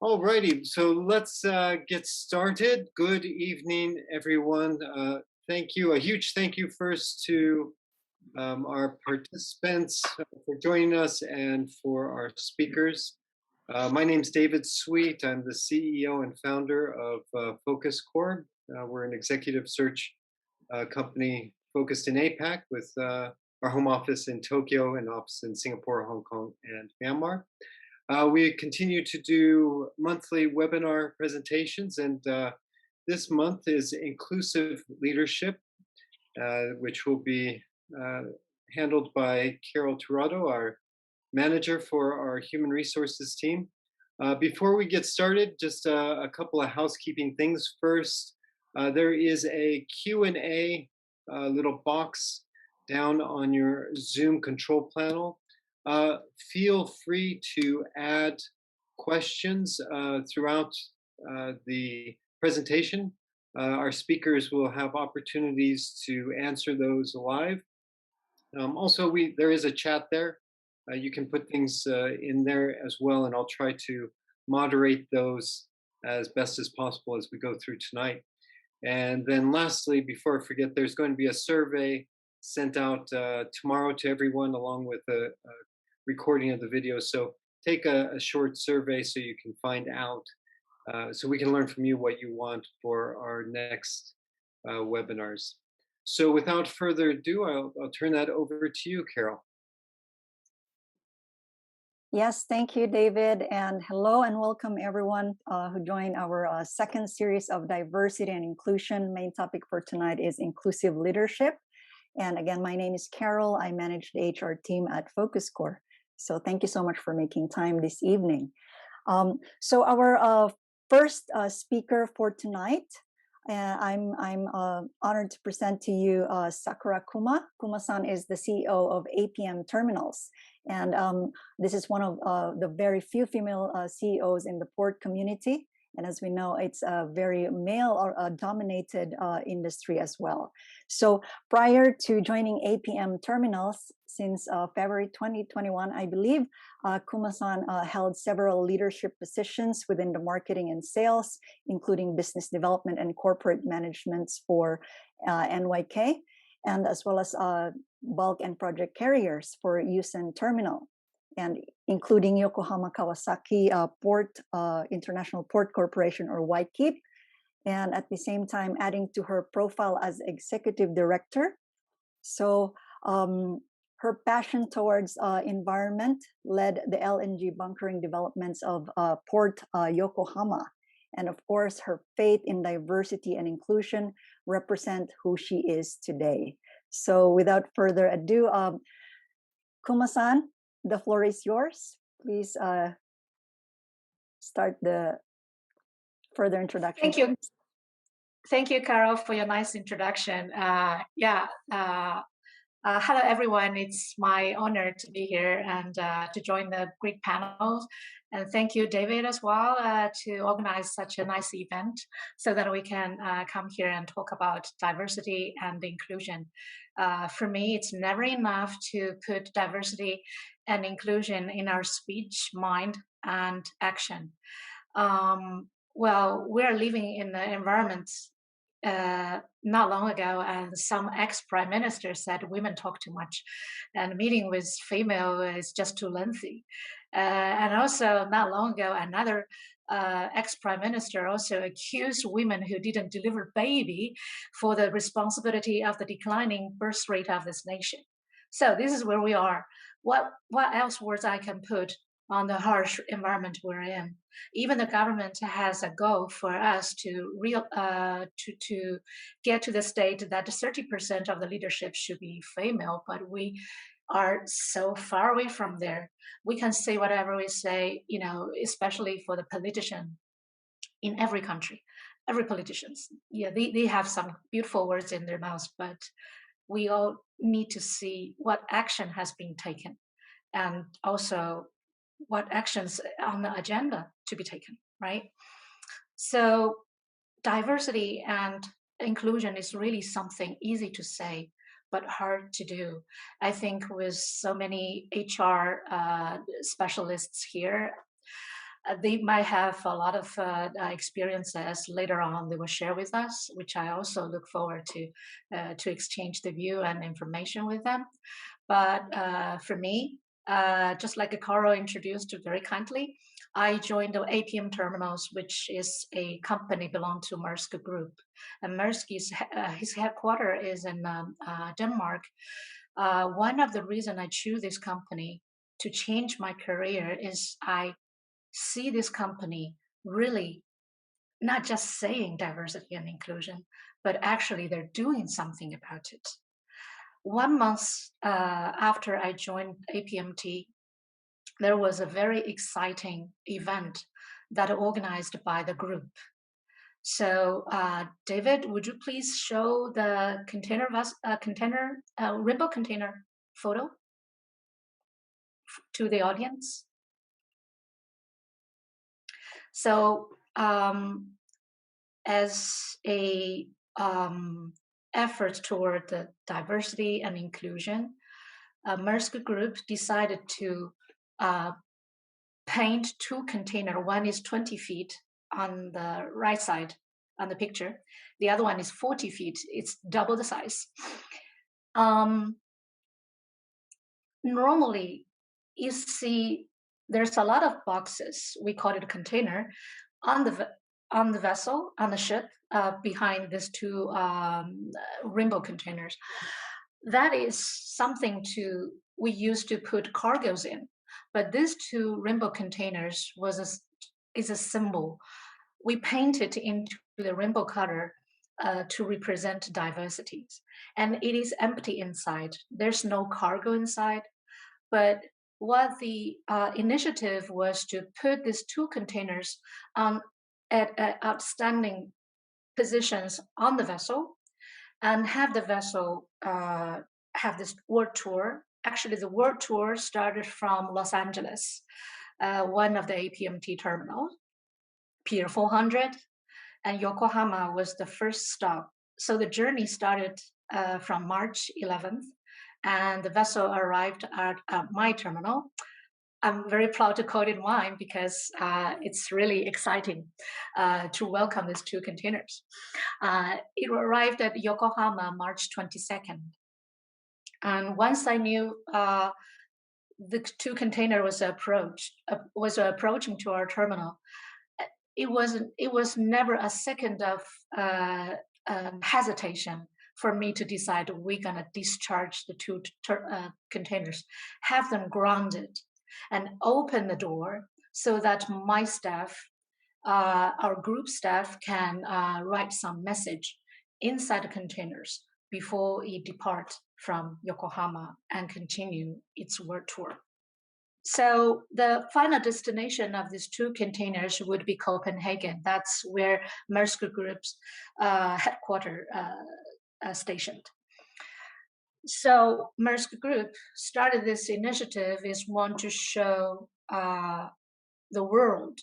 Alrighty, so let's get started. Good evening, everyone. Thank you. A huge thank you first to our participants for joining us and for our speakers. My name's David Sweet. I'm the CEO and founder of Focus Corp. We're an executive search company focused in APAC with our home office in Tokyo and office in Singapore, Hong Kong, and Myanmar. We continue to do monthly webinar presentations, and this month is Inclusive Leadership, which will be handled by Carol Turado, our manager for our human resources team. Before we get started, just a couple of housekeeping things. First, there is a Q&A little box down on your Zoom control panel. Feel free to add questions throughout the presentation. Our speakers will have opportunities to answer those live. Also, there is a chat there. You can put things in there as well, and I'll try to moderate those as best as possible as we go through tonight. And then lastly, before I forget, there's going to be a survey sent out tomorrow to everyone along with a recording of the video. So take a short survey so you can find out, so we can learn from you what you want for our next webinars. So without further ado, I'll turn that over to you, Carol. Yes, thank you, David. And hello and welcome everyone who joined our second series of diversity and inclusion. Main topic for tonight is inclusive leadership. And again, my name is Carol. I manage the HR team at Focus Corp. So thank you so much for making time this evening. So our first speaker for tonight, I'm honored to present to you Sakura Kuma. Kuma-san is the CEO of APM Terminals. And this is one of the very few female CEOs in the port community. And as we know, it's a very male-dominated industry as well. So prior to joining APM Terminals, since February 2021, I believe, Kuma-san held several leadership positions within the marketing and sales, including business development and corporate management for NYK, and as well as bulk and project carriers for Yusen Terminal, and including Yokohama Kawasaki Port International Port Corporation, or YKEEP, and at the same time adding to her profile as executive director. So her passion towards environment led the LNG bunkering developments of Port Yokohama. And of course, her faith in diversity and inclusion represent who she is today. So without further ado, Kuma-san, the floor is yours. Please start the further introduction. Thank you. Thank you, Carol, for your nice introduction. Hello, everyone. It's my honor to be here and to join the great panel. And thank you, David, as well, to organize such a nice event so that we can come here and talk about diversity and inclusion. For me, it's never enough to put diversity and inclusion in our speech, mind, and action. Well, we're living in the environment not long ago, and some ex-prime minister said women talk too much, and meeting with female is just too lengthy. And also, not long ago, another ex-prime minister also accused women who didn't deliver baby for the responsibility of the declining birth rate of this nation. So this is where we are. What else words I can put on the harsh environment we're in? Even the government has a goal for us to get to the state that 30% of the leadership should be female, but we are so far away from there. We can say whatever we say, you know, especially for the politician in every country, every politicians. Yeah, they have some beautiful words in their mouths, but we all need to see what action has been taken, and also what actions on the agenda to be taken, right? So diversity and inclusion is really something easy to say, but hard to do. I think with so many HR specialists here, They might have a lot of experiences later on they will share with us, which I also look forward to exchange the view and information with them. But for me, just like Carol introduced very kindly, I joined the APM Terminals, which is a company belong to Maersk Group. And Maersk is his headquarters is in Denmark. One of the reasons I choose this company to change my career is I see this company really not just saying diversity and inclusion, but actually they're doing something about it. 1 month after I joined APMT, there was a very exciting event that organized by the group. So, David, would you please show the rainbow container photo to the audience? So, as a effort toward the diversity and inclusion, Maersk Group decided to paint two containers. One is 20 feet on the right side on the picture. The other one is 40 feet. It's double the size. Normally, you see there's a lot of boxes. We call it a container on the vessel, on the ship, behind these two rainbow containers. That is something we used to put cargoes in. But these two rainbow containers is a symbol. We painted into the rainbow color to represent diversities. And it is empty inside. There's no cargo inside. But what the initiative was to put these two containers at outstanding positions on the vessel and have the vessel have this world tour. Actually, the world tour started from Los Angeles, one of the APMT terminals, Pier 400, and Yokohama was the first stop. So the journey started from March 11th, and the vessel arrived at my terminal. I'm very proud to call it mine because it's really exciting to welcome these two containers. It arrived at Yokohama March 22nd. And once I knew the two container was approaching to our terminal, it was never a second of hesitation for me to decide we're gonna discharge the two containers, have them grounded, and open the door so that my staff, our group staff, can write some message inside the containers before it depart from Yokohama and continue its world tour. So the final destination of these two containers would be Copenhagen. That's where Maersk Group's headquarters stationed. So Maersk Group started this initiative is one to show the world,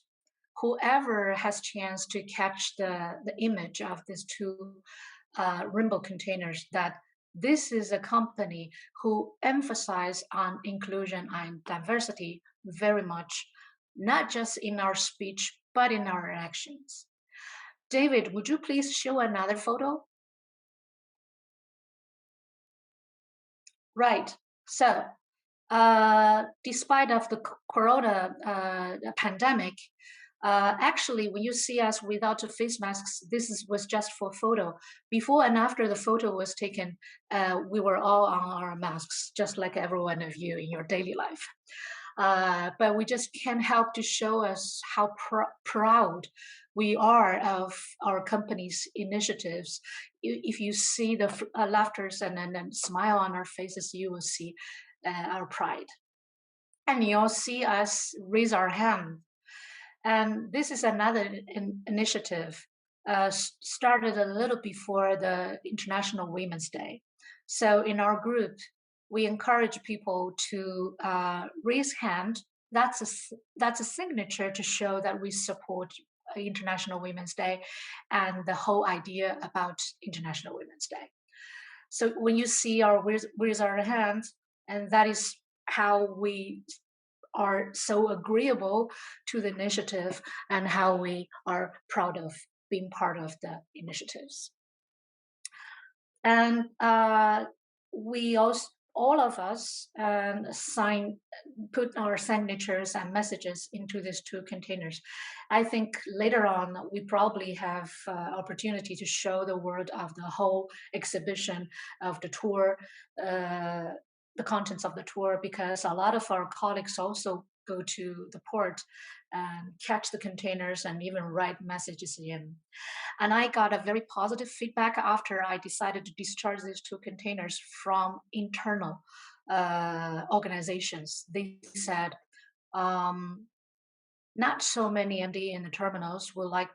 whoever has chance to catch the image of these two rainbow containers, that this is a company who emphasize on inclusion and diversity very much, not just in our speech, but in our actions. David, would you please show another photo? Right. So, despite of the corona pandemic, actually, when you see us without face masks, was just for photo. Before and after the photo was taken, we were all on our masks, just like every one of you in your daily life. But we just can't help to show us how proud we are of our company's initiatives. If you see the laughters and smile on our faces, you will see our pride. And you'll see us raise our hand. And this is another initiative started a little before the International Women's Day. So in our group, we encourage people to raise hand. That's a signature to show that we support International Women's Day and the whole idea about International Women's Day. So when you see our raise our hands, and that is how we are so agreeable to the initiative and how we are proud of being part of the initiatives. And we also, all of us, put our signatures and messages into these two containers. I think later on we probably have opportunity to show the world of the whole exhibition of the tour, the contents of the tour, because a lot of our colleagues also go to the port and catch the containers and even write messages in. And I got a very positive feedback after I decided to discharge these two containers from internal organizations. They said, not so many MD in the terminals would like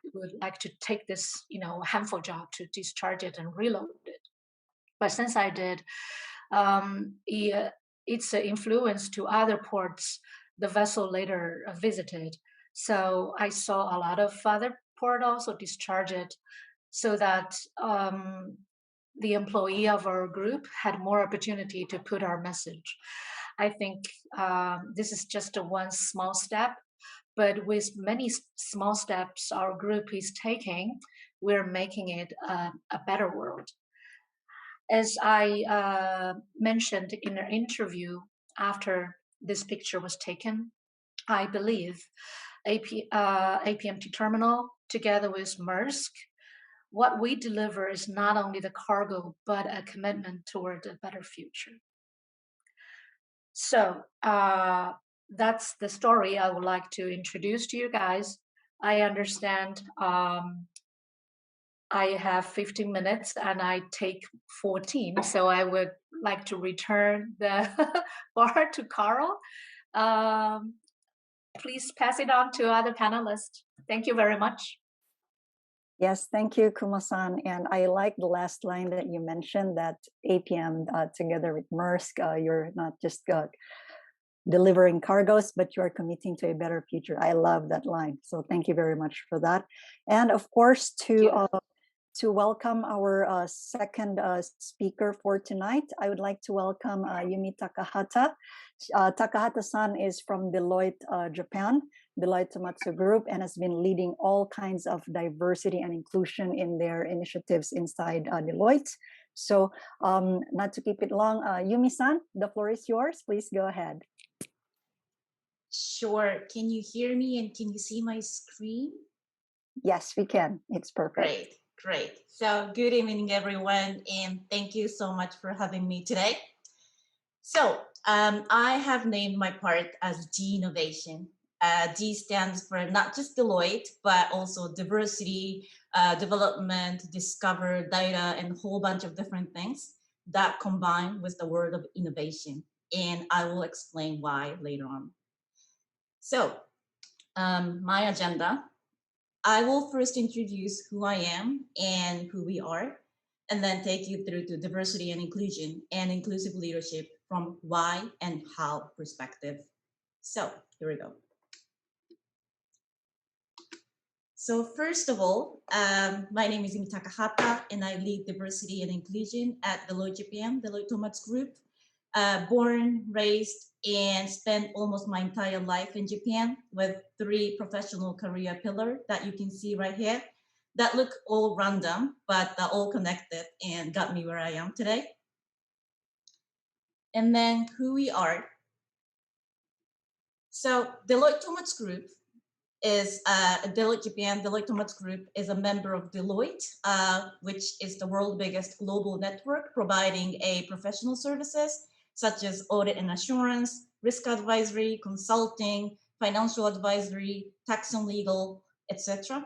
to take this, handful job to discharge it and reload it. But since I did, it's an influence to other ports the vessel later visited. So I saw a lot of other port also discharge it, so that the employee of our group had more opportunity to put our message. I think this is just a one small step, but with many small steps our group is taking, we're making it a better world. As I mentioned in an interview after this picture was taken, I believe APMT terminal together with Maersk, what we deliver is not only the cargo, but a commitment toward a better future. So that's the story I would like to introduce to you guys. I understand I have 15 minutes and I take 14, so I would like to return the bar to Carl. Please pass it on to other panelists. Thank you very much. Yes, thank you, Kuma-san. And I like the last line that you mentioned, that APM together with Maersk, you're not just delivering cargoes, but you are committing to a better future. I love that line. So thank you very much for that. And of course, to welcome our second speaker for tonight, I would like to welcome Yumi Takahata. Takahata-san is from Deloitte, Japan, Deloitte Tomatsu Group, and has been leading all kinds of diversity and inclusion in their initiatives inside Deloitte. So not to keep it long, Yumi-san, the floor is yours. Please go ahead. Sure. Can you hear me and can you see my screen? Yes, we can. It's perfect. Great. So good evening, everyone, and thank you so much for having me today. So I have named my part as D Innovation. D stands for not just Deloitte, but also diversity, development, discover, data, and a whole bunch of different things that combine with the word of innovation. And I will explain why later on. So my agenda. I will first introduce who I am and who we are, and then take you through to diversity and inclusion and inclusive leadership from why and how perspective. So here we go. So first of all, my name is Imi Takahata, and I lead diversity and inclusion at Deloitte Japan, Deloitte Tomatsu Group. Born, raised, and spent almost my entire life in Japan with 3 professional career pillars that you can see right here that look all random, but they're all connected and got me where I am today. And then who we are. So Deloitte Tomatsu Group is Deloitte Japan, Deloitte Tomatsu Group is a member of Deloitte, which is the world's biggest global network providing professional services such as audit and assurance, risk advisory, consulting, financial advisory, tax and legal, etc.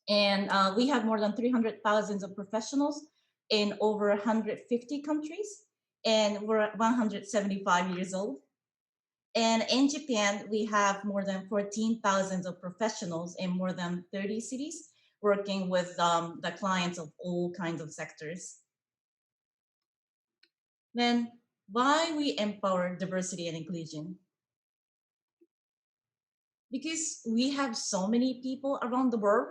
And we have more than 300,000 of professionals in over 150 countries, and we're 175 years old. And in Japan, we have more than 14,000 of professionals in more than 30 cities, working with the clients of all kinds of sectors. Then, why we empower diversity and inclusion? Because we have so many people around the world,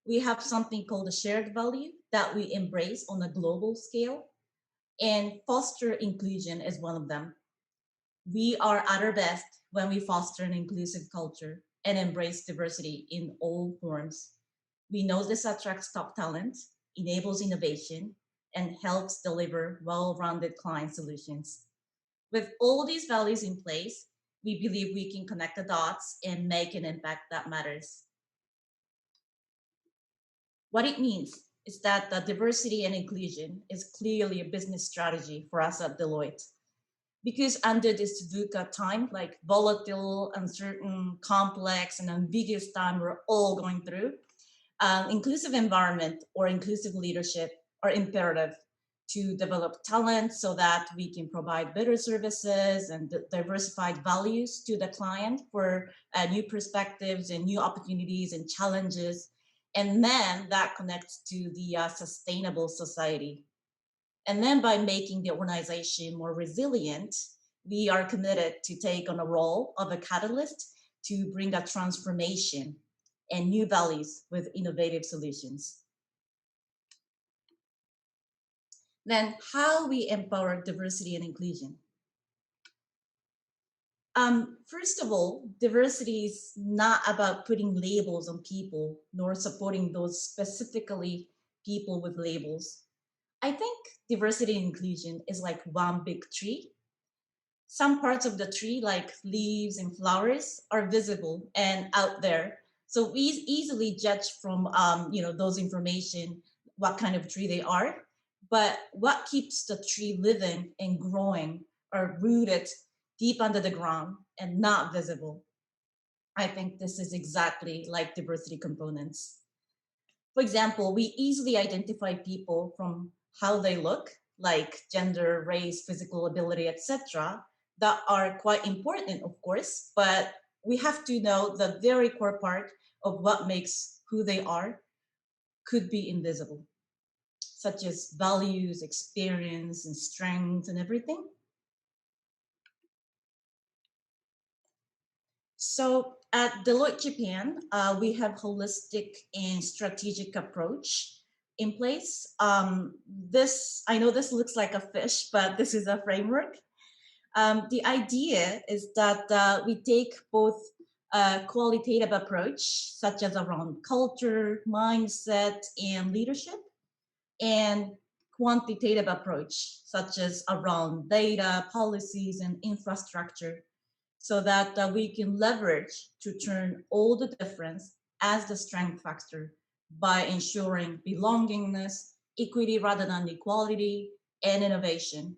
we have something called a shared value that we embrace on a global scale, and foster inclusion is one of them. We are at our best when we foster an inclusive culture and embrace diversity in all forms. We know this attracts top talent, enables innovation, and helps deliver well-rounded client solutions. With all these values in place, we believe we can connect the dots and make an impact that matters. What it means is that the diversity and inclusion is clearly a business strategy for us at Deloitte. Because under this VUCA time, like volatile, uncertain, complex, and ambiguous time we're all going through, inclusive environment or inclusive leadership are imperative to develop talent so that we can provide better services and diversified values to the client for new perspectives and new opportunities and challenges. And then that connects to the sustainable society. And then by making the organization more resilient, we are committed to take on a role of a catalyst to bring a transformation and new values with innovative solutions. Then how we empower diversity and inclusion. First of all, diversity is not about putting labels on people, nor supporting those specifically people with labels. I think diversity and inclusion is like one big tree. Some parts of the tree, like leaves and flowers, are visible and out there. So we easily judge from those information what kind of tree they are. But what keeps the tree living and growing are rooted deep under the ground and not visible. I think this is exactly like diversity components. For example, we easily identify people from how they look, like gender, race, physical ability, etc., that are quite important, of course, but we have to know the very core part of what makes who they are could be invisible, such as values, experience, and strengths, and everything. So at Deloitte Japan, we have holistic and strategic approach in place. I know this looks like a fish, but this is a framework. The idea is that we take both a qualitative approach, such as around culture, mindset, and leadership, and quantitative approach, such as around data, policies, and infrastructure, so that we can leverage to turn all the difference as the strength factor by ensuring belongingness, equity rather than equality, and innovation.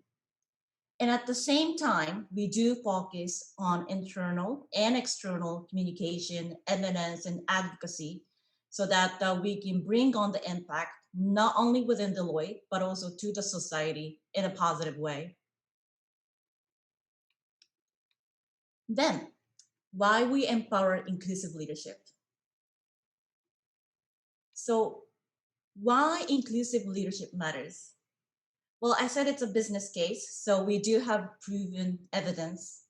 And at the same time, we do focus on internal and external communication, evidence, and advocacy so that we can bring on the impact not only within Deloitte, but also to the society in a positive way. Then, why we empower inclusive leadership. So, why inclusive leadership matters? Well, I said it's a business case, so we do have proven evidence.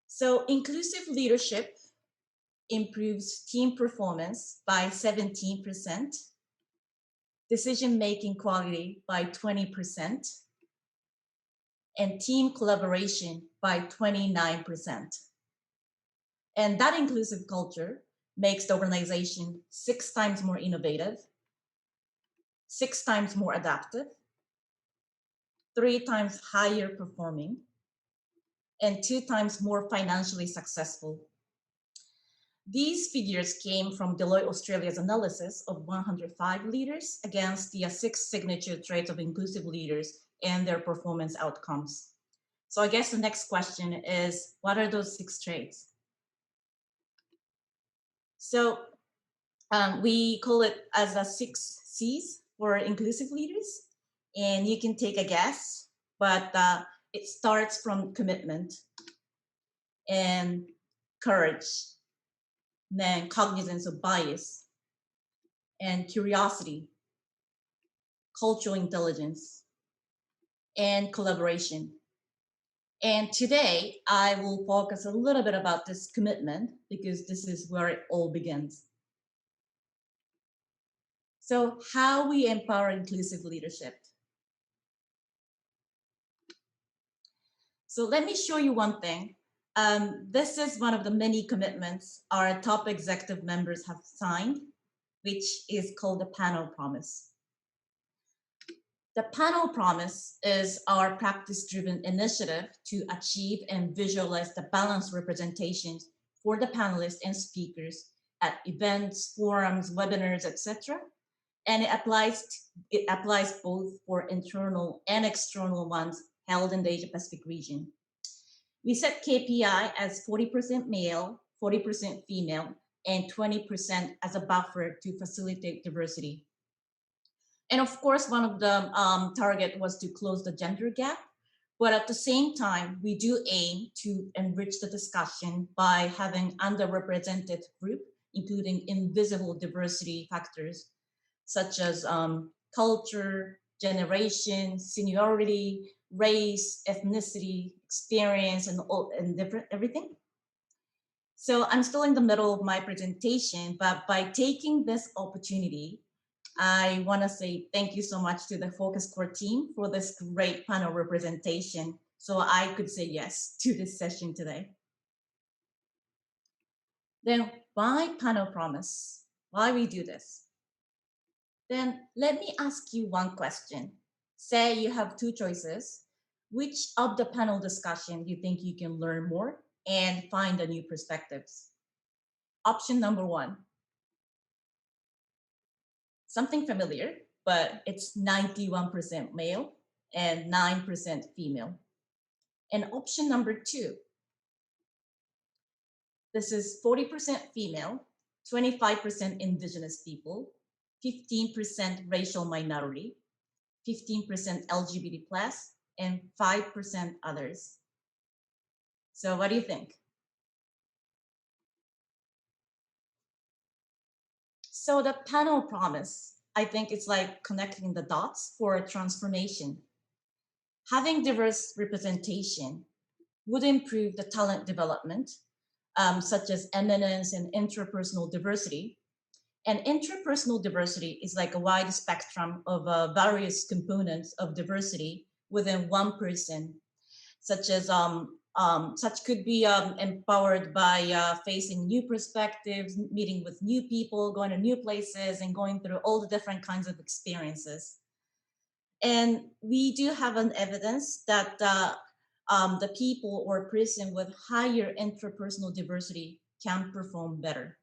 So, inclusive leadership improves team performance by 17%, decision-making quality by 20%, and team collaboration by 29%. And that inclusive culture makes the organization 6 times more innovative, 6 times more adaptive, 3 times higher performing, and 2 times more financially successful. These figures came from Deloitte Australia's analysis of 105 leaders against the 6 signature traits of inclusive leaders and their performance outcomes. So I guess the next question is, what are those 6 traits? So we call it as the 6 C's for inclusive leaders. And you can take a guess, but it starts from commitment and courage, then cognizance of bias, and curiosity, cultural intelligence, and collaboration. And today, I will focus a little bit about this commitment because this is where it all begins. So how we empower inclusive leadership. So let me show you one thing. This is one of the many commitments our top executive members have signed, which is called the panel promise. The panel promise is our practice-driven initiative to achieve and visualize the balanced representations for the panelists and speakers at events, forums, webinars, etc. And it applies both for internal and external ones held in the Asia-Pacific region. We set KPI as 40% male, 40% female, and 20% as a buffer to facilitate diversity. And of course, one of the target was to close the gender gap. But at the same time, we do aim to enrich the discussion by having underrepresented group, including invisible diversity factors, such as culture, generation, seniority, race, ethnicity, experience, and different everything. So I'm still in the middle of my presentation, but by taking this opportunity, I want to say thank you so much to the Focus Core team for this great panel representation, so I could say yes to this session today. Then why panel promise? Why we do this? Then let me ask you one question. Say you have two choices. Which of the panel discussion you think you can learn more and find a new perspectives? Option number one, something familiar, but it's 91% male and 9% female. And option number two, this is 40% female, 25% indigenous people, 15% racial minority, 15% LGBT+, and 5% others. So what do you think? So the panel promise, I think it's like connecting the dots for a transformation. Having diverse representation would improve the talent development, such as eminence and interpersonal diversity. And interpersonal diversity is like a wide spectrum of various components of diversity within one person, such as such could be empowered by facing new perspectives, meeting with new people, going to new places, and going through all the different kinds of experiences. And we do have an evidence that the people or person with higher interpersonal diversity can perform better.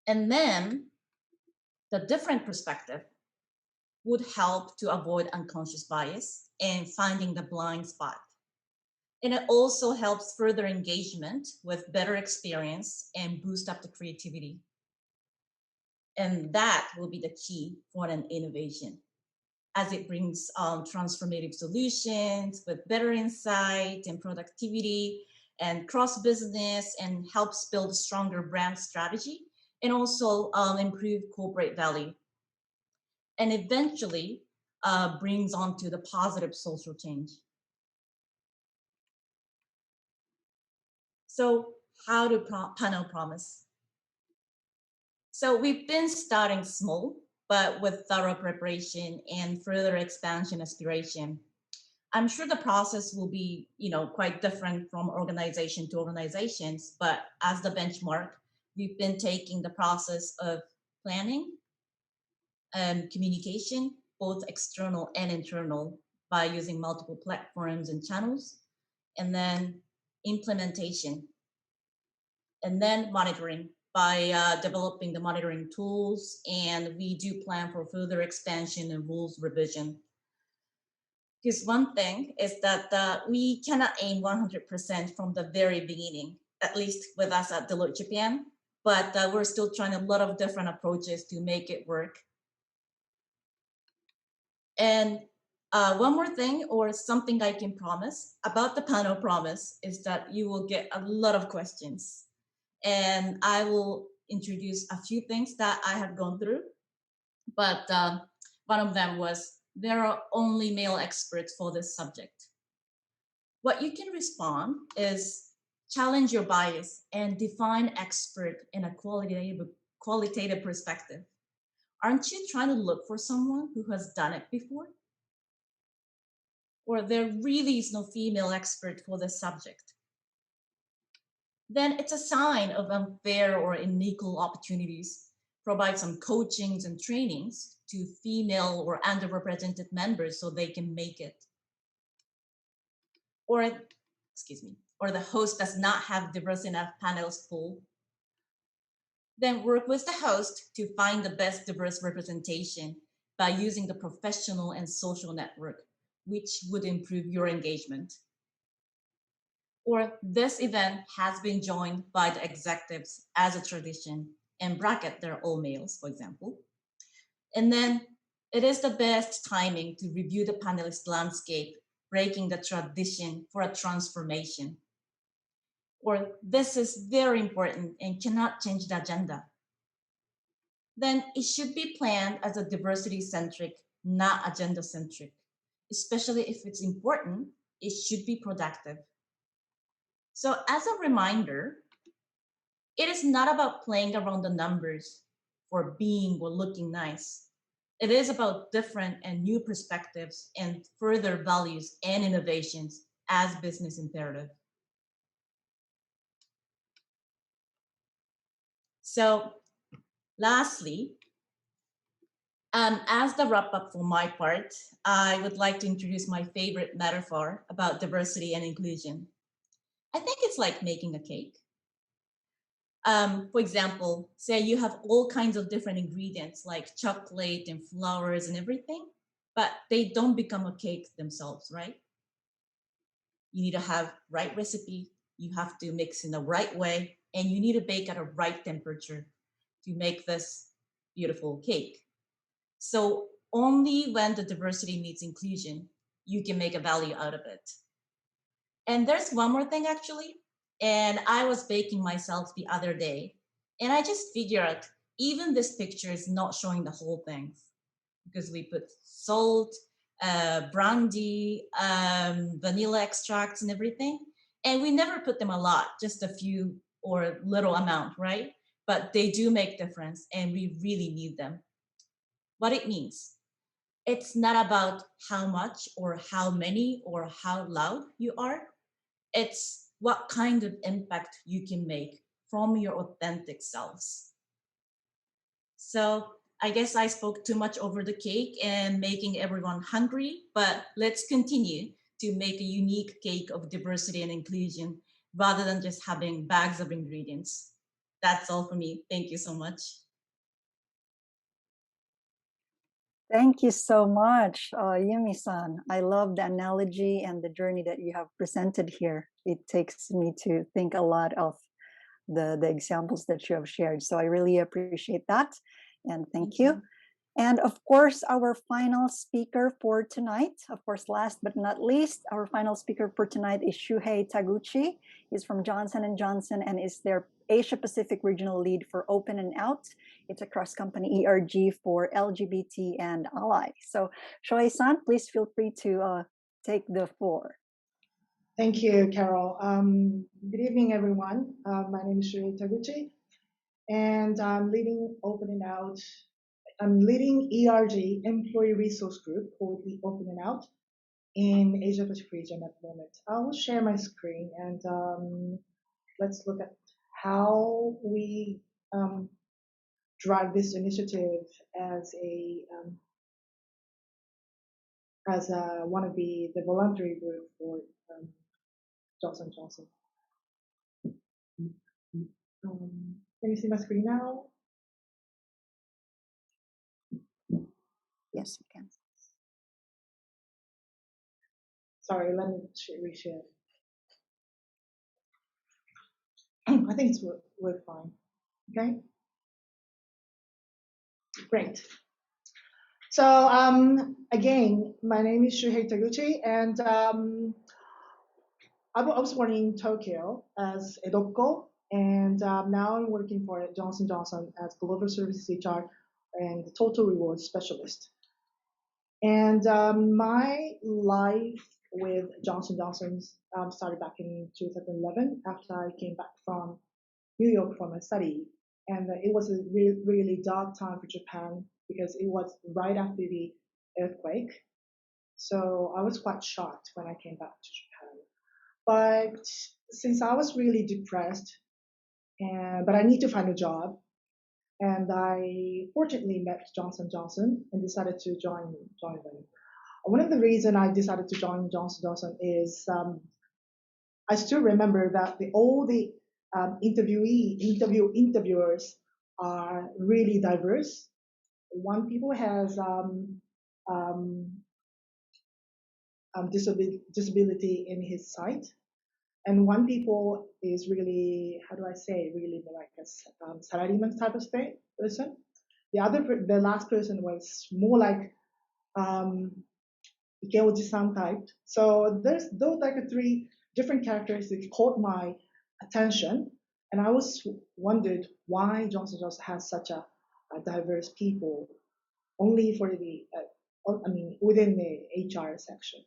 And then the different perspective would help to avoid unconscious bias and finding the blind spot. And it also helps further engagement with better experience and boost up the creativity. And that will be the key for an innovation, as it brings transformative solutions with better insight and productivity and cross-business, and helps build a stronger brand strategy and also improve corporate value. And eventually brings on to the positive social change. So how to panel promise? So we've been starting small, but with thorough preparation and further expansion aspiration. I'm sure the process will be, quite different from organization to organizations, but as the benchmark, we've been taking the process of planning and communication, both external and internal, by using multiple platforms and channels, and then implementation, and then monitoring by developing the monitoring tools, and we do plan for further expansion and rules revision. Because one thing is that we cannot aim 100% from the very beginning, at least with us at Deloitte Japan, but we're still trying a lot of different approaches to make it work. And one more thing, or something I can promise about the panel promise, is that you will get a lot of questions. And I will introduce a few things that I have gone through. But one of them was, there are only male experts for this subject. What you can respond is, challenge your bias and define expert in a qualitative perspective. Aren't you trying to look for someone who has done it before? Or there really is no female expert for this subject. then it's a sign of unfair or unequal opportunities. Provide some coachings and trainings to female or underrepresented members so they can make it. Or, excuse me, or the host does not have diverse enough panels full, then work with the host to find the best diverse representation by using the professional and social network, which would improve your engagement. Or this event has been joined by the executives as a tradition, and bracket, they're all males, for example. And then it is the best timing to review the panelist landscape, breaking the tradition for a transformation. Or this is very important and cannot change the agenda. Then it should be planned as a diversity-centric, not agenda-centric. Especially if it's important, it should be productive. So as a reminder, it is not about playing around the numbers for being or looking nice. It is about different and new perspectives and further values and innovations as business imperative. So lastly, as the wrap up for my part, I would like to introduce my favorite metaphor about diversity and inclusion. I think it's like making a cake. For example, say you have all kinds of different ingredients like chocolate and flowers and everything, but they don't become a cake themselves, right? You need to have right recipe, you have to mix in the right way, and you need to bake at a right temperature to make this beautiful cake. So only when the diversity meets inclusion, you can make a value out of it. And there's one more thing actually, and I was baking myself the other day, and I just figured even this picture is not showing the whole thing because we put salt, brandy, vanilla extracts, and everything. And we never put them a lot, just a few or little amount, right? But they do make difference, and we really need them. What it means, it's not about how much or how many or how loud you are. It's what kind of impact you can make from your authentic selves. So I guess I spoke too much over the cake and making everyone hungry, but let's continue to make a unique cake of diversity and inclusion rather than just having bags of ingredients. That's all for me. Thank you so much. Thank you so much, Yumi-san. I love the analogy and the journey that you have presented here. It takes me to think a lot of the examples that you have shared. So I really appreciate that. And thank you. And of course, our final speaker for tonight, of course, last but not least, our final speaker for tonight is Shuhei Taguchi. He's from Johnson & Johnson and is their Asia Pacific Regional Lead for Open&Out. It's a cross-company ERG for LGBT and ally. So Shuhei-san, please feel free to take the floor. Thank you, Carol. Good evening, everyone. My name is Shuhei Taguchi, and I'm leading Open&Out. I'm leading ERG, Employee Resource Group, called the Open&Out in Asia Pacific region at the moment. I will share my screen and let's look at how we drive this initiative as one of the voluntary group for Johnson & Johnson. Can you see my screen now? Yes, you can. Sorry, let me reshare. I think we're fine. Okay. Great. So again, my name is Shuhei Taguchi, and I was born in Tokyo as a Edoko, and now I'm working for Johnson & Johnson as Global Services HR and Total Rewards Specialist. And my life with Johnson & Johnson started back in 2011 after I came back from New York for my study. And it was a really dark time for Japan because it was right after the earthquake. So I was quite shocked when I came back to Japan. But since I was really depressed, but I need to find a job, and I fortunately met Johnson and decided to join them. One of the reasons I decided to join Johnson is I still remember that all the interviewers are really diverse. One people has um, disability in his sight, and one people is really, how do I say, really like a salaryman type of person. The last person was more like um, Ikeoji-san type. So there's those like three different characters that caught my attention, and I was wondered why Johnson has such a diverse people only for the within the HR section.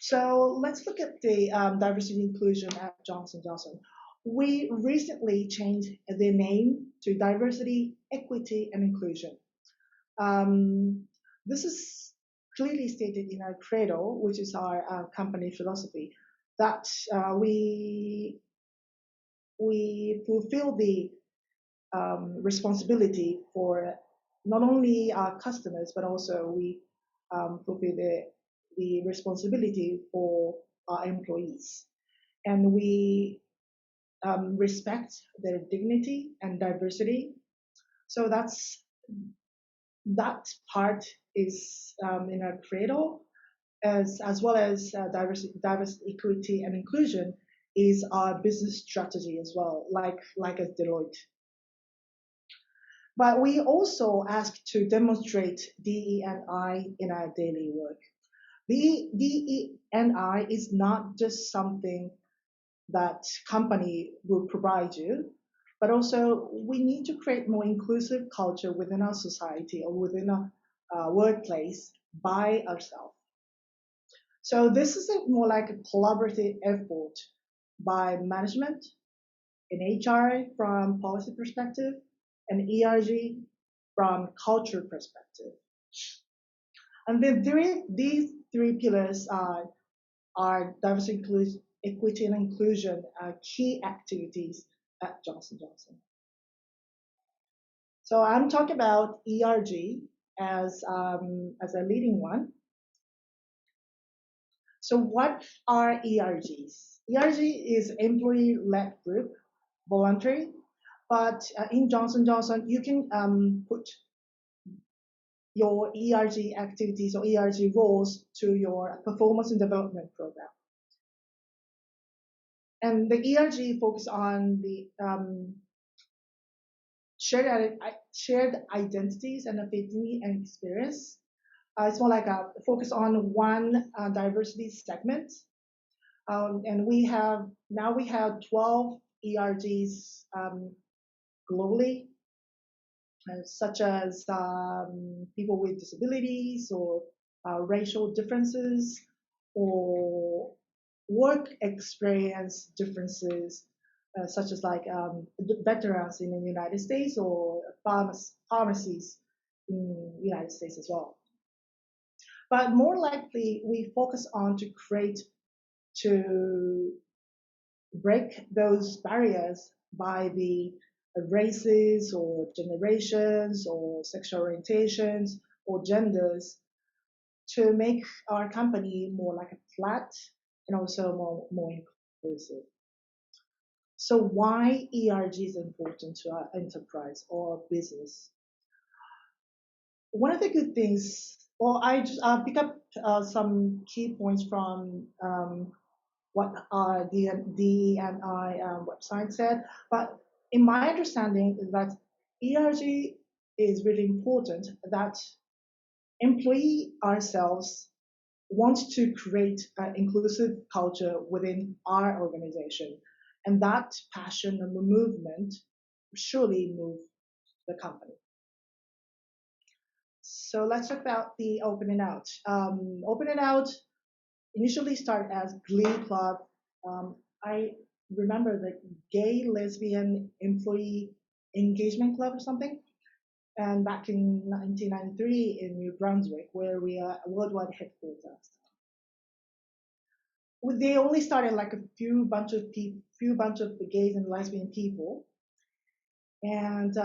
So let's look at the diversity inclusion at Johnson Johnson. We recently changed the name to diversity, equity, and inclusion. This is clearly stated in our credo, which is our company philosophy, that we fulfill the responsibility for not only our customers, but also we fulfill the responsibility for our employees. And we respect their dignity and diversity. So that part is in our credo, as well as diversity, equity, and inclusion is our business strategy as well, like at Deloitte. But we also ask to demonstrate DE&I in our daily work. DE&I is not just something that company will provide you, but also we need to create more inclusive culture within our society or within a workplace by ourselves. So this is more like a collaborative effort by management in HR from policy perspective and ERG from culture perspective. And then these three pillars are diversity, equity, and inclusion key activities at Johnson Johnson. So I'm talking about ERG as a leading one. So what are ERGs? ERG is employee-led group, voluntary, but in Johnson Johnson, you can put your ERG activities or ERG roles to your performance and development program. And the ERG focus on the shared identities and affinity and experience. It's more like a focus on one diversity segment. And we have 12 ERGs globally, such as people with disabilities or racial differences or work experience differences, such as like veterans in the United States or pharmacies in the United States as well. But more likely, we focus on to break those barriers by the races or generations or sexual orientations or genders to make our company more like a flat and also more inclusive. So why ERG is important to our enterprise or business? One of the good things, well, I just pick up some key points from what the DE&I website said, but in my understanding is that ERG is really important, that employee ourselves want to create an inclusive culture within our organization, and that passion and the movement surely move the company. So let's talk about the Open&Out. Open&Out initially started as Glee Club. I remember the Gay Lesbian Employee Engagement Club or something, and back in 1993 in New Brunswick, where we are a worldwide headquarters. they only started like a few bunch of people, few bunch of the gays and lesbian people, and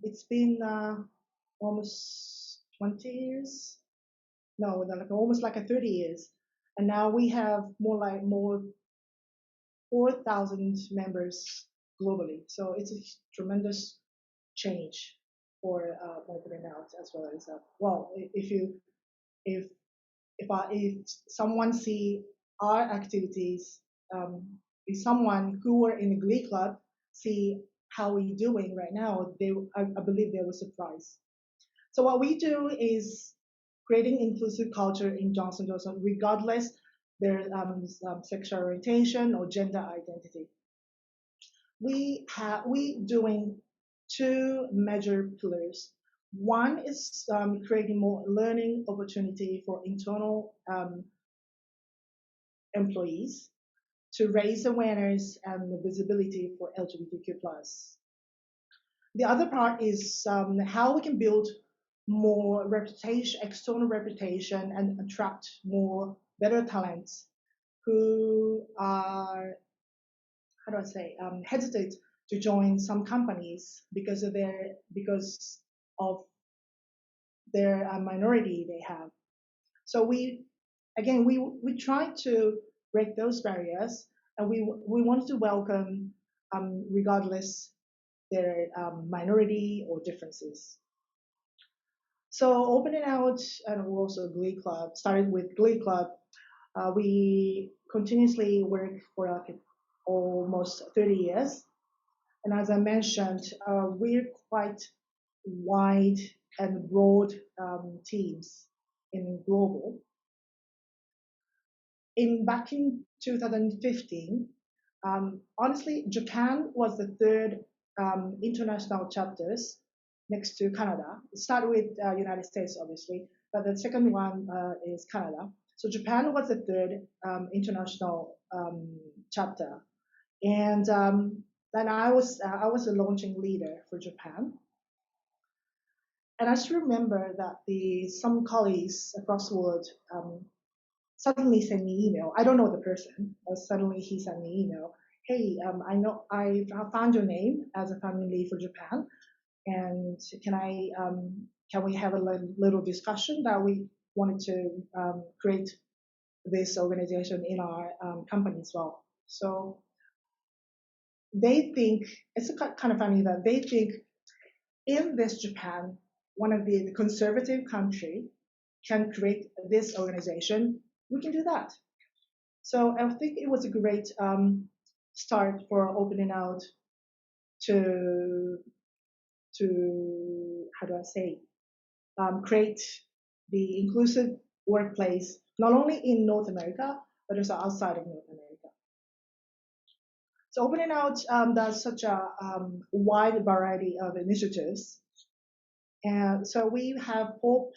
it's been almost 20 years. No, like almost like a 30 years, and now we have more 4,000 members globally. So it's a tremendous change for Open&Out as well as well. If if someone see our activities, if someone who were in the Glee Club see how we're doing right now, I believe they were surprised. So what we do is creating inclusive culture in Johnson Johnson, regardless their sexual orientation or gender identity. We doing two major pillars. One is creating more learning opportunity for internal employees to raise awareness and visibility for LGBTQ+. The other part is how we can build more reputation, external reputation, and attract more better talents who are, how do I say, hesitate to join some companies because of their minority they have. So we try to break those barriers, and we want to welcome regardless their minority or differences. So Open&Out and also Glee Club started with Glee Club. We continuously work for like almost 30 years. And as I mentioned, we're quite wide and broad teams in global. Back in 2015, honestly, Japan was the third international chapters next to Canada. It started with United States, obviously, but the second one is Canada. So Japan was the third international chapter, and then I was a launching leader for Japan. And I just remember that some colleagues across the world suddenly sent me email. I don't know the person, but suddenly he sent me email. Hey, I know I found your name as a family lead for Japan, and can we have a little discussion that we wanted to create this organization in our company as well. So they think it's kind of funny that they think in this Japan, one of the conservative country, can create this organization. We can do that. So I think it was a great start for Open&Out to how do I say create the inclusive workplace not only in North America but also outside of North America. So Open&Out does such a wide variety of initiatives, and so we have four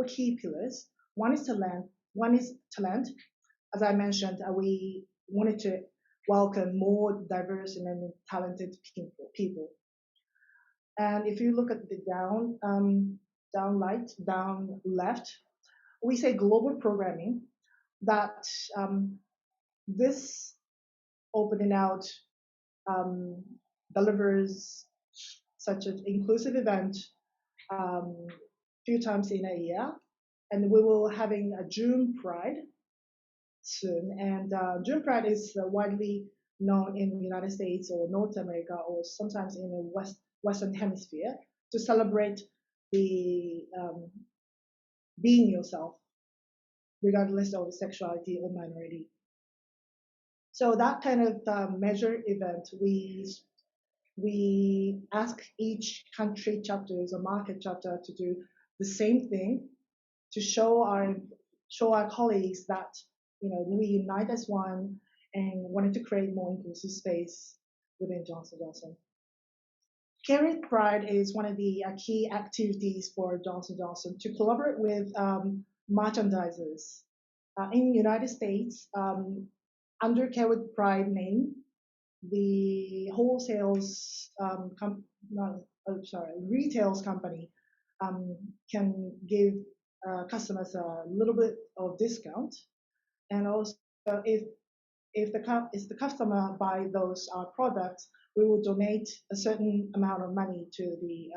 key pillars. One is talent. As I mentioned, we wanted to welcome more diverse and talented people. And if you look at the down left, we say global programming, that this Open&Out delivers such an inclusive event few times in a year, and we will having a June Pride soon. And June Pride is widely known in the United States or North America or sometimes in the Western Hemisphere to celebrate the being yourself, regardless of sexuality or minority. So that kind of major event, we ask each country chapters or market chapter to do the same thing to show our colleagues that we unite as one and wanted to create more inclusive space within Johnson Johnson. Caring Pride is one of the key activities for Johnson Johnson to collaborate with merchandisers in the United States under Caring Pride name. The retails company can give customers a little bit of discount, and also if the customer buy those products, we will donate a certain amount of money to the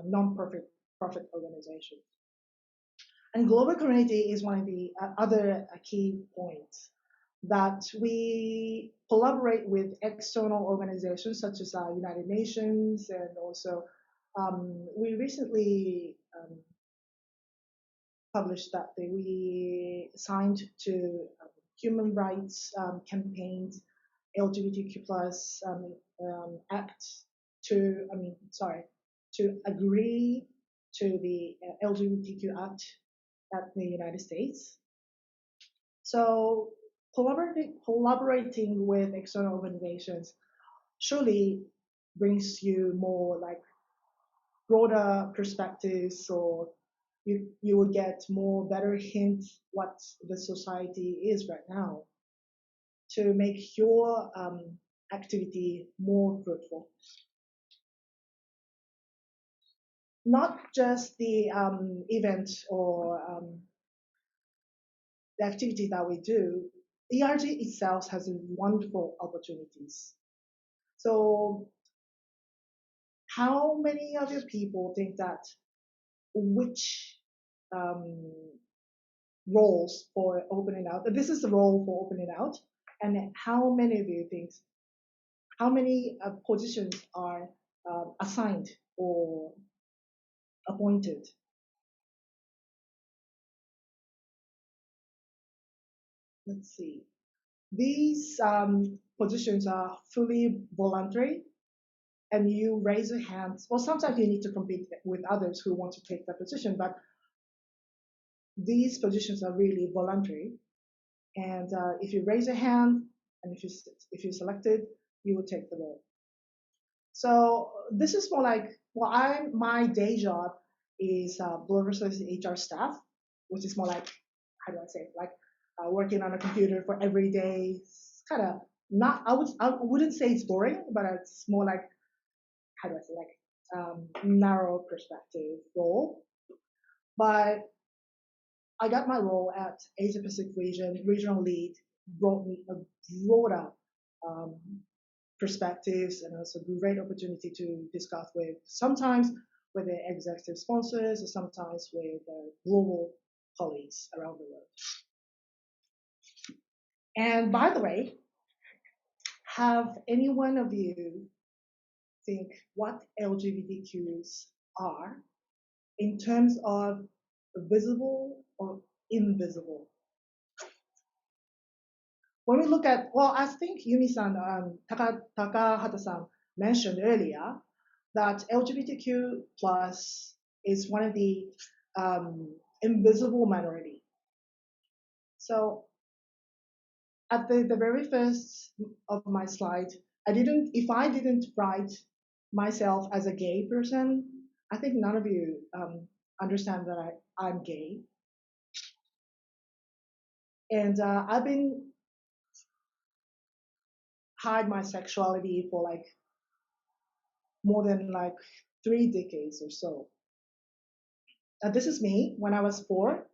non-profit organization. And global community is one of the other key points, that we collaborate with external organizations such as United Nations, and also we recently published that we signed to human rights campaigns, LGBTQ plus act to agree to the LGBTQ act at the United States. So collaborating with external organizations surely brings you more like broader perspectives, or you will get more better hints what the society is right now to make your activity more fruitful. Not just the event or the activity that we do, ERG itself has wonderful opportunities. So how many of you people think that which roles for Open&Out, this is the role for Open&Out, and how many of you think, how many positions are assigned or appointed? Let's see. These positions are fully voluntary, and you raise your hands. Well, sometimes you need to compete with others who want to take that position, but these positions are really voluntary. And if you raise your hand, and if you're selected, you will take the role. So this is more like, well, my day job is Global Service HR staff, which is more like, how do I say it? Like working on a computer for every day. It's kind of not, I wouldn't say it's boring, but it's more like, how do I say, like narrow perspective role. But I got my role at Asia Pacific regional lead, brought me a broader perspectives, and also great opportunity to discuss with, sometimes with the executive sponsors, or sometimes with global colleagues around the world. And by the way, have any one of you think what LGBTQs are in terms of visible or invisible? When we look at, well, I think Yumi-san, Takahata-san mentioned earlier that LGBTQ plus is one of the invisible minority. So at the very first of my slide, if I didn't write myself as a gay person, I think none of you understand that I'm gay. And I've been hide my sexuality for like more than like 3 decades or so. This is me when I was 4.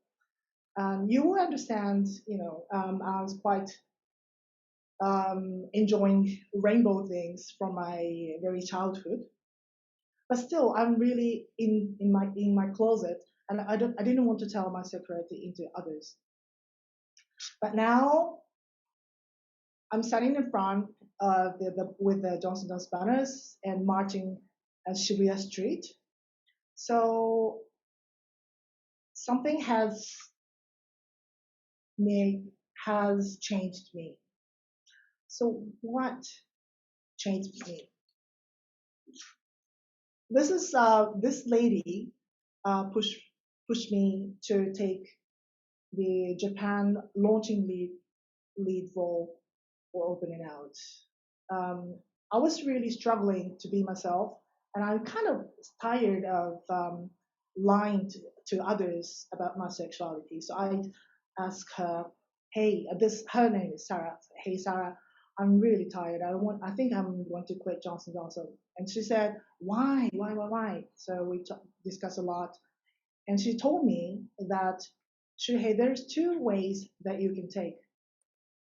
You will understand, I was quite enjoying rainbow things from my very childhood. But still, I'm really in my closet, and I didn't want to tell my sexuality into others. But now I'm standing in front of with the Johnson Johnson banners and marching at Shibuya Street. So something has changed me. So what changed me? This lady pushed me to take the Japan launching lead role for Open&Out. I was really struggling to be myself, and I'm kind of tired of lying to others about my sexuality. So I asked her, "Hey, her name is Sarah. Hey, Sarah, I'm really tired. I think I'm going to quit Johnson Johnson." And she said, "Why? Why?" So we discussed a lot, and she told me that, "Hey, there's 2 ways that you can take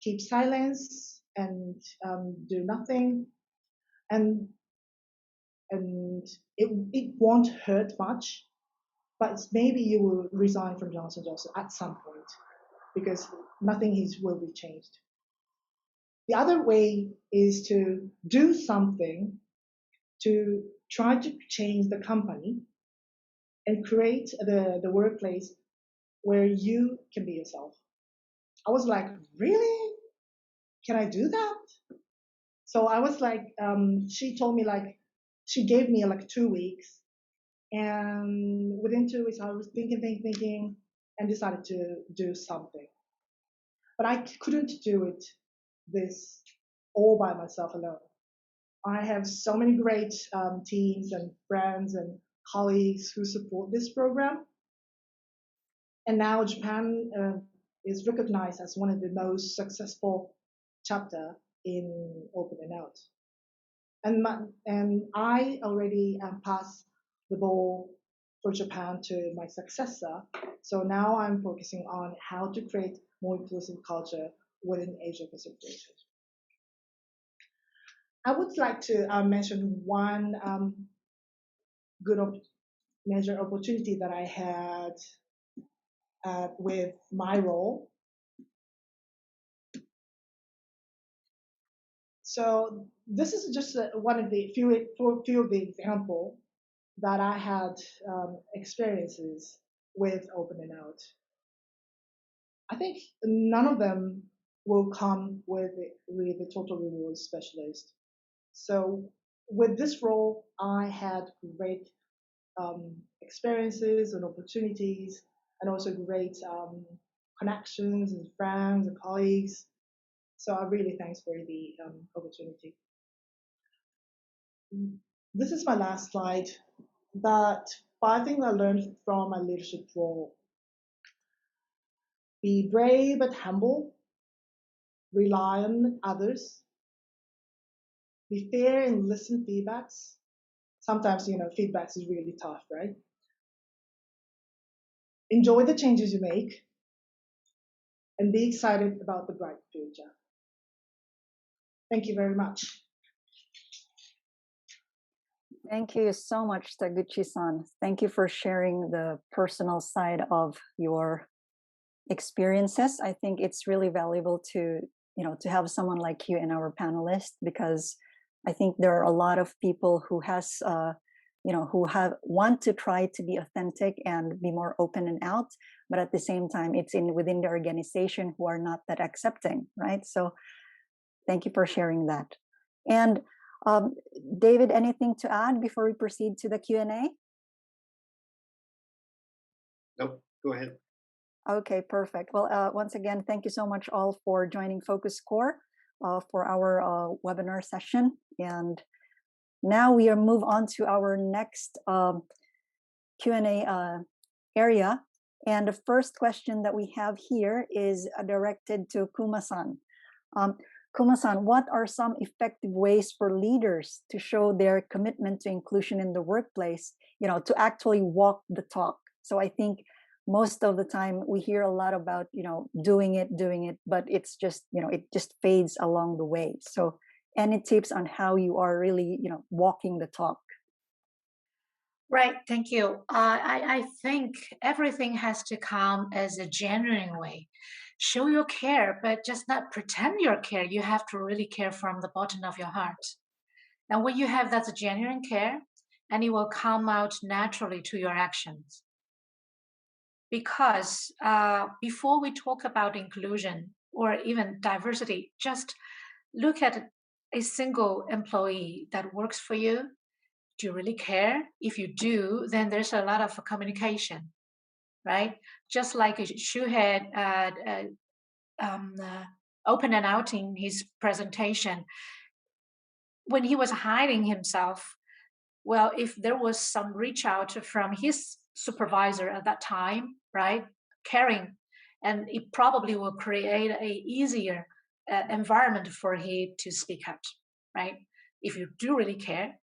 keep silence and do nothing, and it won't hurt much, but maybe you will resign from Johnson Johnson at some point because nothing will be changed. The other way is to do something to try to change the company and create the workplace where you can be yourself. I was like, really? Can I do that? So I was like, she told me like, she gave me like 2 weeks. And within 2 weeks, I was thinking, and decided to do something. But I couldn't do it this all by myself alone. I have so many great teams and friends and colleagues who support this program. And now Japan is recognized as one of the most successful chapter in Open and Out. And I already passed the ball for Japan to my successor. So now I'm focusing on how to create more inclusive culture within Asia Pacific region. I would like to mention one good major opportunity that I had with my role. So this is just one of the few of the example that I had experiences with Open and Out. I think none of them will come with the total rewards specialist. So with this role, I had great experiences and opportunities, and also great connections and friends and colleagues. So I really thanks for the opportunity. This is my last slide. That 5 things I learned from my leadership role. Be brave but humble. Rely on others. Be fair and listen feedbacks. Sometimes, feedbacks is really tough, right? Enjoy the changes you make. And be excited about the bright future. Thank you very much. Thank you so much, Taguchi-san. Thank you for sharing the personal side of your experiences. I think it's really valuable to have someone like you in our panelist, because I think there are a lot of people who want to try to be authentic and be more open and out, but at the same time, it's within the organization who are not that accepting, right? So thank you for sharing that. And David, anything to add before we proceed to the Q&A? Nope, go ahead. Okay, perfect. Well, once again, thank you so much all for joining Focus Core for our webinar session. And now we move on to our next Q&A area. And the first question that we have here is directed to Kuma-san. Kuma-san, what are some effective ways for leaders to show their commitment to inclusion in the workplace, to actually walk the talk? So I think most of the time we hear a lot about, doing it, but it's just, it just fades along the way. So any tips on how you are really, walking the talk? Right, thank you. I think everything has to come as a genuine way. Show your care, but just not pretend you care. You have to really care from the bottom of your heart. And when you have that genuine care, and it will come out naturally to your actions. Because before we talk about inclusion or even diversity, just look at a single employee that works for you. Do you really care? If you do, then there's a lot of communication, right? Just like Shu had Open and Out in his presentation, when he was hiding himself, well, if there was some reach out from his supervisor at that time, right, caring, and it probably will create a easier environment for him to speak out, right? If you do really care.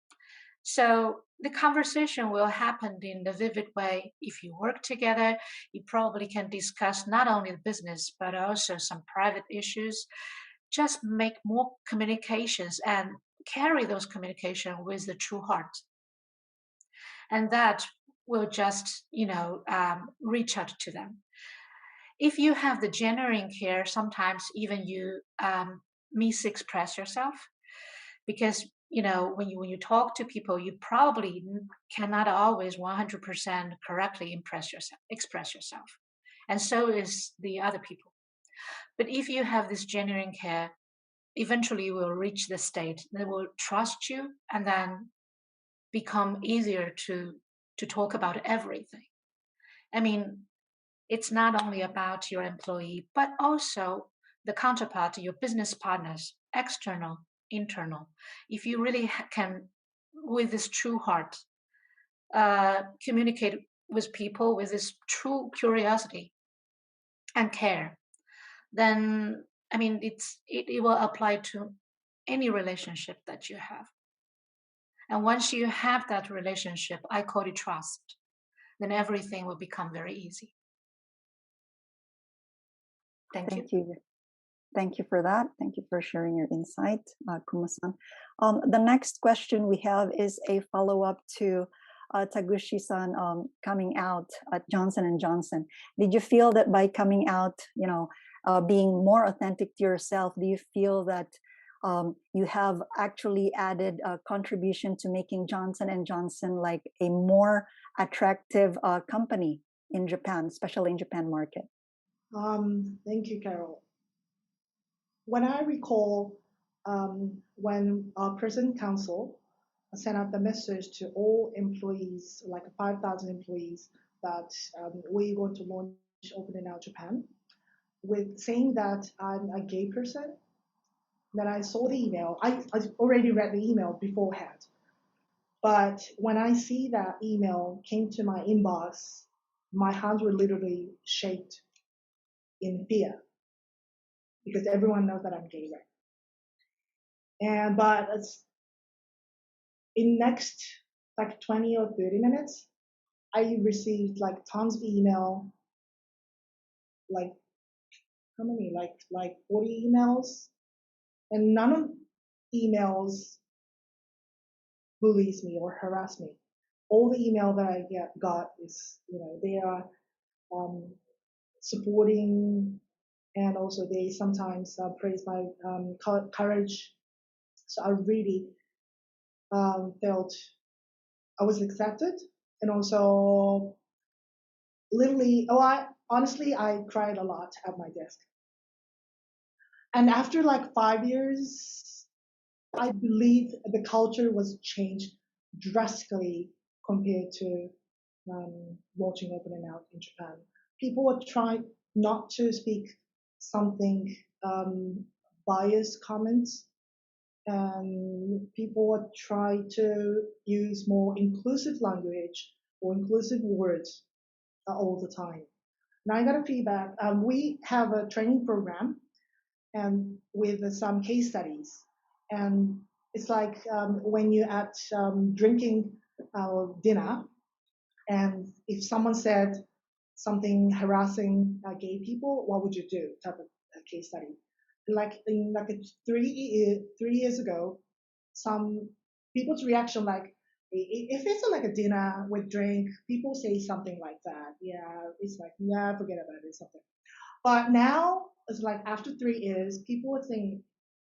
So the conversation will happen in a vivid way. If you work together, you probably can discuss not only the business, but also some private issues. Just make more communications and carry those communication with the true heart. And that will just, reach out to them. If you have the genuine care, sometimes even you misexpress yourself because when you talk to people, you probably cannot always 100% correctly express yourself, and so is the other people. But if you have this genuine care, eventually you will reach the state they will trust you, and then become easier to talk about everything. I mean, it's not only about your employee, but also the counterpart, your business partners, external, internal. If you really can, with this true heart, communicate with people with this true curiosity and care, then it will apply to any relationship that you have. And once you have that relationship, I call it trust, then everything will become very easy. Thank you. Thank you. Thank you for that. Thank you for sharing your insight, Kuma-san. The next question we have is a follow-up to Taguchi-san coming out at Johnson & Johnson. Did you feel that by coming out, being more authentic to yourself, do you feel that you have actually added a contribution to making Johnson & Johnson like a more attractive company in Japan, especially in Japan market? Thank you, Carol. When I recall, when our President Council sent out the message to all employees, like 5,000 employees, that we're going to launch Open&Out Japan, with saying that I'm a gay person, then I saw the email. I already read the email beforehand. But when I see that email came to my inbox, my hands were literally shaking in fear, because everyone knows that I'm gay, right? But in next like 20 or 30 minutes, I received like tons of email, like how many, like 40 emails, and none of emails bullies me or harass me. All the email that I got is, they are supporting, and also they sometimes praise my courage. So I really felt I was accepted, and also literally, I cried a lot at my desk. And after like 5 years, I believe the culture was changed drastically compared to launching Open&Out in Japan. People would try not to speak something biased comments, and people would try to use more inclusive language or inclusive words all the time. Now I got a feedback. We have a training program and with some case studies, and it's like when you're at drinking dinner, and if someone said something harassing gay people, what would you do? Type of case study. Like in like 3 years ago, some people's reaction like, if it's like a dinner with drink, people say something like that. Yeah, it's like, yeah, forget about it, something. But now it's like after 3 years, people are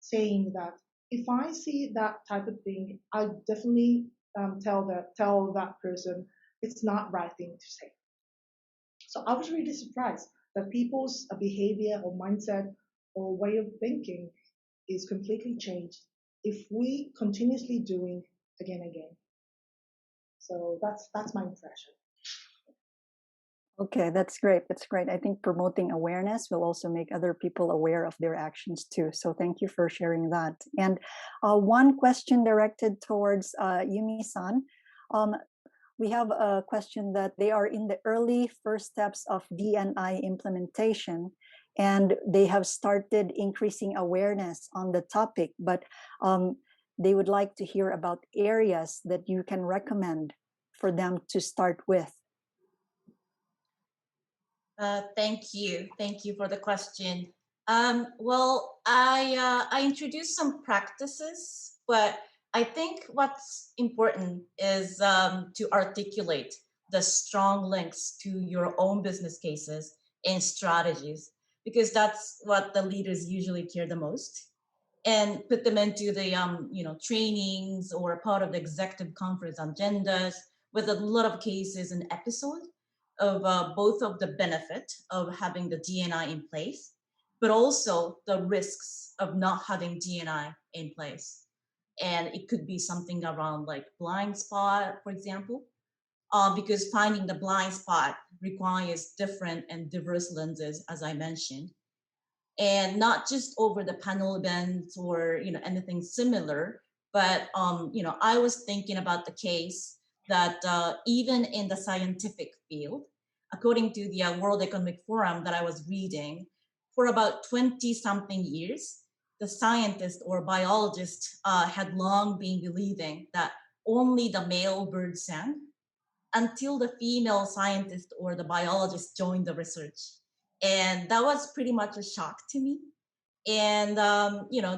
saying that if I see that type of thing, I definitely tell that person it's not right thing to say. So I was really surprised that people's behavior or mindset or way of thinking is completely changed if we continuously doing again and again. So that's my impression. Okay, that's great. That's great. I think promoting awareness will also make other people aware of their actions too. So thank you for sharing that. And one question directed towards Yumi-san. We have a question that they are in the early first steps of D&I implementation, and they have started increasing awareness on the topic, but they would like to hear about areas that you can recommend for them to start with. Thank you. Thank you for the question. Well, I introduced some practices, but I think what's important is to articulate the strong links to your own business cases and strategies, because that's what the leaders usually care the most, and put them into the trainings or part of the executive conference agendas with a lot of cases and episodes of both of the benefit of having the DNI in place, but also the risks of not having DNI in place. And it could be something around like blind spot, for example, because finding the blind spot requires different and diverse lenses, as I mentioned, and not just over the panel events or anything similar, but I was thinking about the case that even in the scientific field, according to the World Economic Forum that I was reading, for about 20 something years, the scientists or biologists had long been believing that only the male bird sang until the female scientist or the biologist joined the research. And that was pretty much a shock to me. And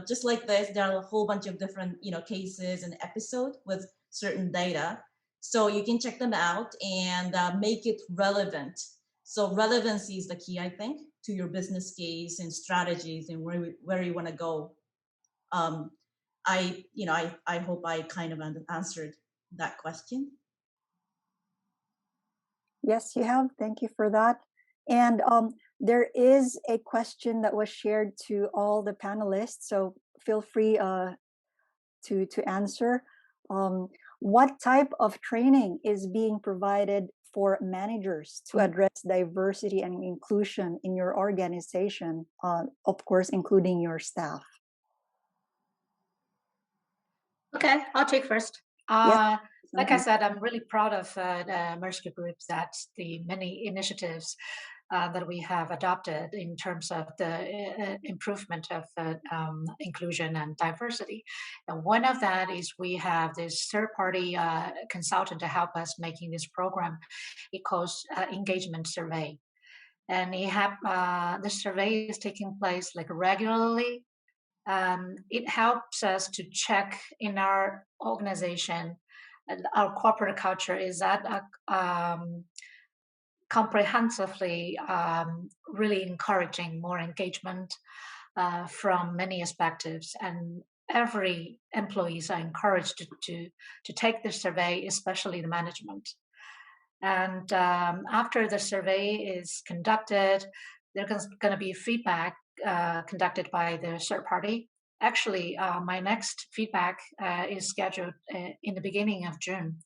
just like this, there are a whole bunch of different cases and episodes with certain data, so you can check them out and make it relevant. So relevancy is the key, I think, to your business case and strategies and where you want to go. I hope I kind of answered that question. Yes, you have. Thank you for that. And there is a question that was shared to all the panelists, so feel free to answer. What type of training is being provided for managers to address diversity and inclusion in your organization, of course, including your staff? Okay, I'll take first. Yes. Like I said, I'm really proud of the Mercy Group, that the many initiatives that we have adopted in terms of the improvement of inclusion and diversity. And one of that is we have this third-party consultant to help us making this program. It calls engagement survey. And the survey is taking place like regularly. It helps us to check in our organization, our corporate culture is that comprehensively really encouraging more engagement from many perspectives, and every employees are encouraged to take the survey, especially the management. And after the survey is conducted, there's going to be feedback conducted by the third party. Actually, my next feedback is scheduled in the beginning of June.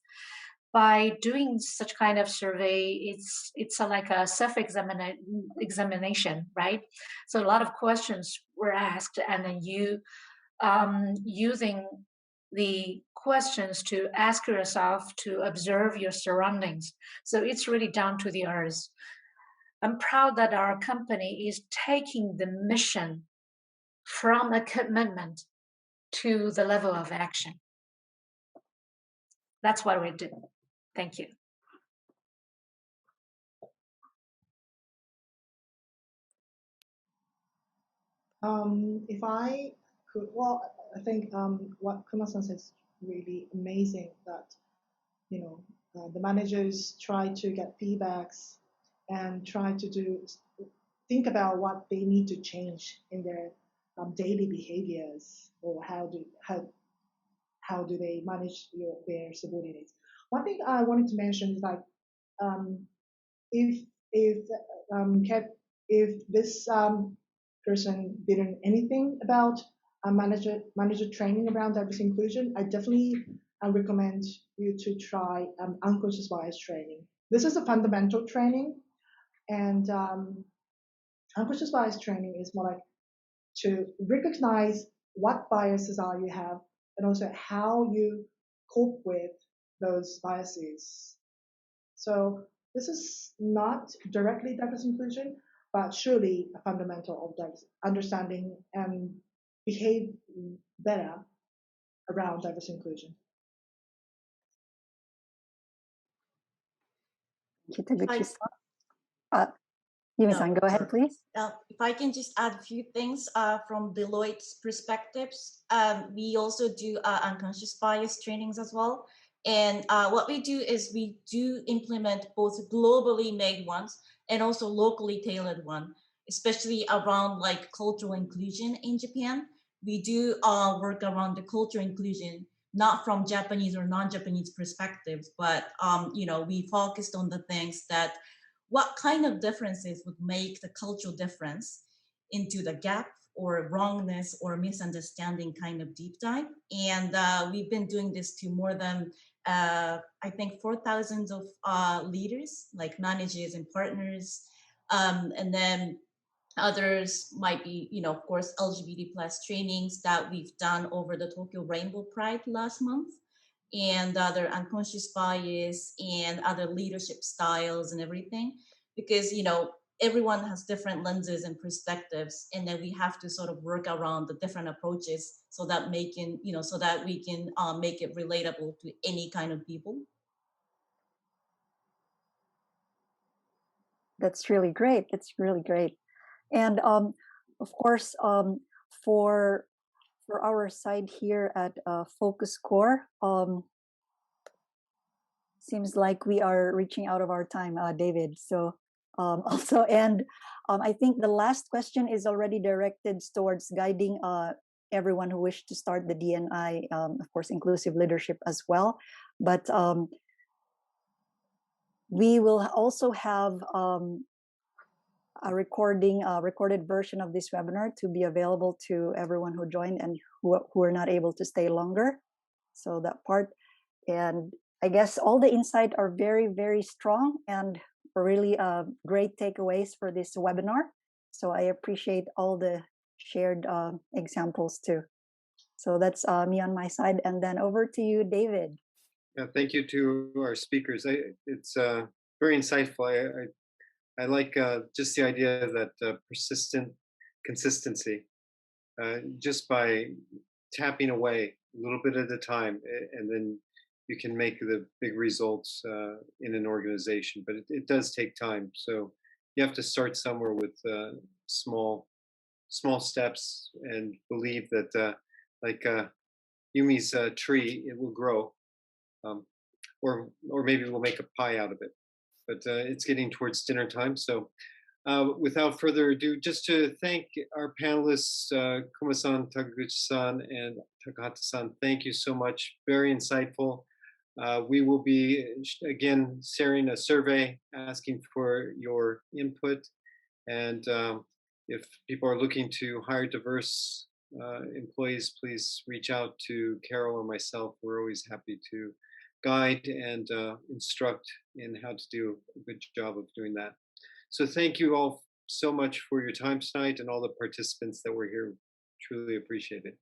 By doing such kind of survey, it's like a self-examination, right? So a lot of questions were asked, and then you using the questions to ask yourself to observe your surroundings. So it's really down to the earth. I'm proud that our company is taking the mission from a commitment to the level of action. That's what we do. Thank you. If I could, I think what Kuma-san said is really amazing, that the managers try to get feedbacks and try to think about what they need to change in their daily behaviors, or how do they manage their subordinates. One thing I wanted to mention is like, if this person didn't anything about manager training around diversity inclusion, I definitely recommend you to try unconscious bias training. This is a fundamental training, and unconscious bias training is more like to recognize what biases are you have, and also how you cope with those biases. So this is not directly diversity inclusion, but surely a fundamental of understanding and behave better around diversity inclusion. If I Kitaguchi-san. Yumi-san, no, go ahead, sorry. please. If I can just add a few things from Deloitte's perspectives, we also do unconscious bias trainings as well. And what we do is we do implement both globally made ones and also locally tailored one, especially around like cultural inclusion in Japan. We do work around the cultural inclusion, not from Japanese or non-Japanese perspectives, but we focused on the things that what kind of differences would make the cultural difference into the gap or wrongness or misunderstanding kind of deep dive. And we've been doing this to more than, I think, 4,000 of leaders, like managers and partners. And then others might be, of course, LGBT plus trainings that we've done over the Tokyo Rainbow Pride last month, and other unconscious bias and other leadership styles and everything, because everyone has different lenses and perspectives, and then we have to sort of work around the different approaches so that so that we can make it relatable to any kind of people. That's really great. That's really great. And of course, for our side here at Focus Core, seems like we are reaching out of our time, David. So also, and I think the last question is already directed towards guiding everyone who wish to start the DNI, of course, inclusive leadership as well. But we will also have a recorded version of this webinar to be available to everyone who joined and who are not able to stay longer. So that part, and I guess all the insight are very, very strong and really great takeaways for this webinar. So I appreciate all the shared examples too. So that's me on my side, and then over to you, David. Yeah, thank you to our speakers. It's very insightful. I like just the idea that persistent consistency, just by tapping away a little bit at a time, and then you can make the big results in an organization. But it does take time, so you have to start somewhere with small steps, and believe that like Yumi's tree, it will grow, um, or maybe we'll make a pie out of it. But it's getting towards dinner time, so without further ado, just to thank our panelists, Kuma-san, Takaguchi-san, and Takahata-san. Thank you so much. Very insightful. We will be, again, sharing a survey asking for your input. And if people are looking to hire diverse employees, please reach out to Carol or myself. We're always happy to guide and instruct in how to do a good job of doing that. So thank you all so much for your time tonight, and all the participants that were here. Truly appreciate it.